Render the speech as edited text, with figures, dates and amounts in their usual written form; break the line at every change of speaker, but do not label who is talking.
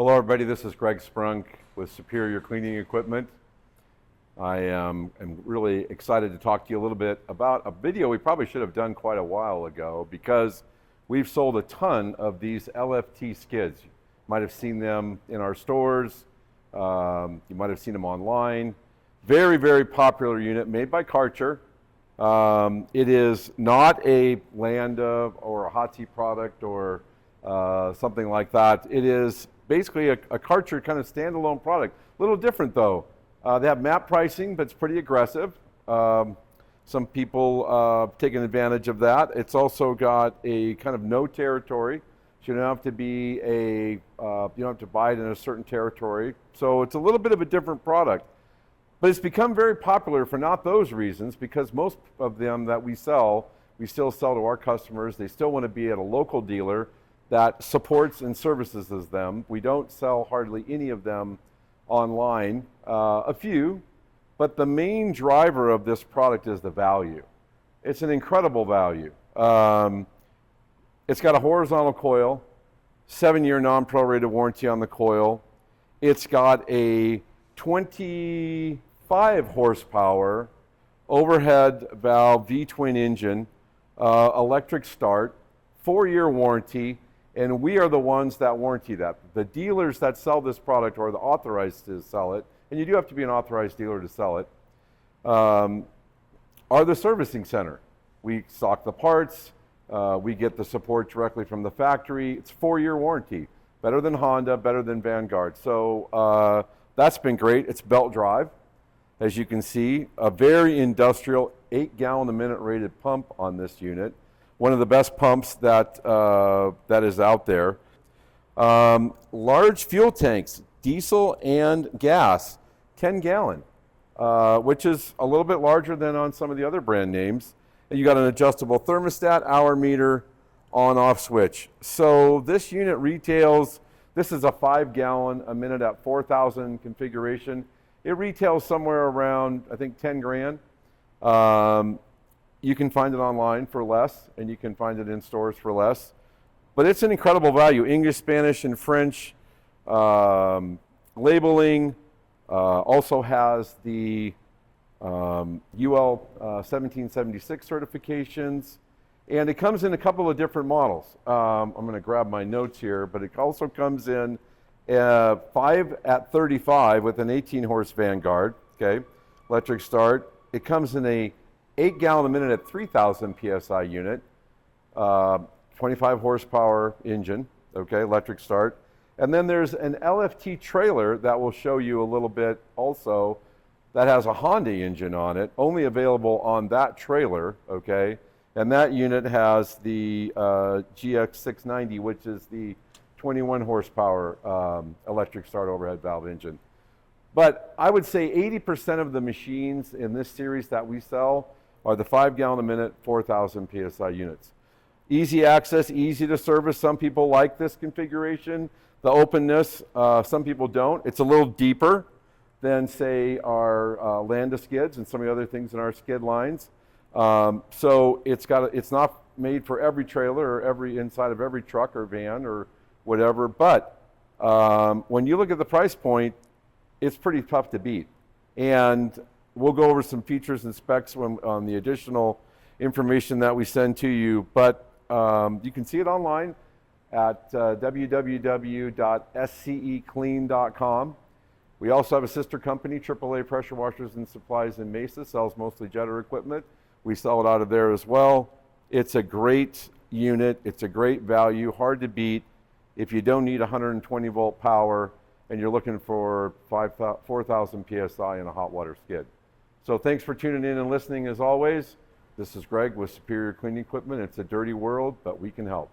Hello everybody, this is Greg Sprunk with Superior Cleaning Equipment. I am really excited to talk to you a little bit about a video we probably should have done quite a while ago because we've sold a ton of these LFT skids. You might have seen them in our stores, you might have seen them online. Very, very popular unit made by Karcher. It is not a Landa or a Hati product or something like that. It is basically a Karcher kind of standalone product. A little different though. They have MAP pricing, but it's pretty aggressive. Some people taking advantage of that. It's also got a kind of no territory. So you don't have to be you don't have to buy it in a certain territory. So it's a little bit of a different product. But it's become very popular for not those reasons, because most of them that we still sell to our customers. They still want to be at a local dealer that supports and services them. We don't sell hardly any of them online, a few, but the main driver of this product is the value. It's an incredible value. It's got a horizontal coil, 7-year non-prorated warranty on the coil. It's got a 25 horsepower overhead valve V-twin engine, electric start, 4-year warranty, and we are the ones that warranty that. The dealers that sell this product or the authorized to sell it, and you do have to be an authorized dealer to sell it, are the servicing center. We stock the parts, we get the support directly from the factory. It's 4-year warranty, better than Honda, better than Vanguard. So that's been great. It's belt drive, as you can see, a very industrial 8-gallon-a-minute rated pump on this unit. One of the best pumps that is out there. Large fuel tanks, diesel and gas, 10-gallon, which is a little bit larger than on some of the other brand names. And you got an adjustable thermostat, hour meter, on-off switch. So this unit retails, this is a 5-gallon-a-minute at 4,000 configuration. It retails somewhere around, I think, 10 grand. You can find it online for less, and you can find it in stores for less. But it's an incredible value. English, Spanish, and French labeling. Also has the UL 1776 certifications. And it comes in a couple of different models. I'm going to grab my notes here, but it also comes in 5 at 35 with an 18-horse Vanguard, okay, electric start. It comes in a 8-gallon-a-minute at 3,000 PSI unit, 25 horsepower engine, okay, electric start. And then there's an LFT trailer that will show you a little bit also that has a Honda engine on it, only available on that trailer, okay? And that unit has the GX690, which is the 21 horsepower electric start overhead valve engine. But I would say 80% of the machines in this series that we sell are the 5-gallon-a-minute, 4,000 PSI units. Easy access, easy to service. Some people like this configuration, the openness. Some people don't. It's a little deeper than, say, our Landa skids and some of the other things in our skid lines. So it's not made for every trailer or inside of every truck or van or whatever. But when you look at the price point, it's pretty tough to beat. And we'll go over some features and specs on the additional information that we send to you. But you can see it online at www.sceclean.com. We also have a sister company, AAA Pressure Washers and Supplies in Mesa, sells mostly jetter equipment. We sell it out of there as well. It's a great unit. It's a great value, hard to beat if you don't need 120 volt power and you're looking for 4,000 PSI in a hot water skid. So thanks for tuning in and listening as always. This is Greg with Superior Cleaning Equipment. It's a dirty world, but we can help.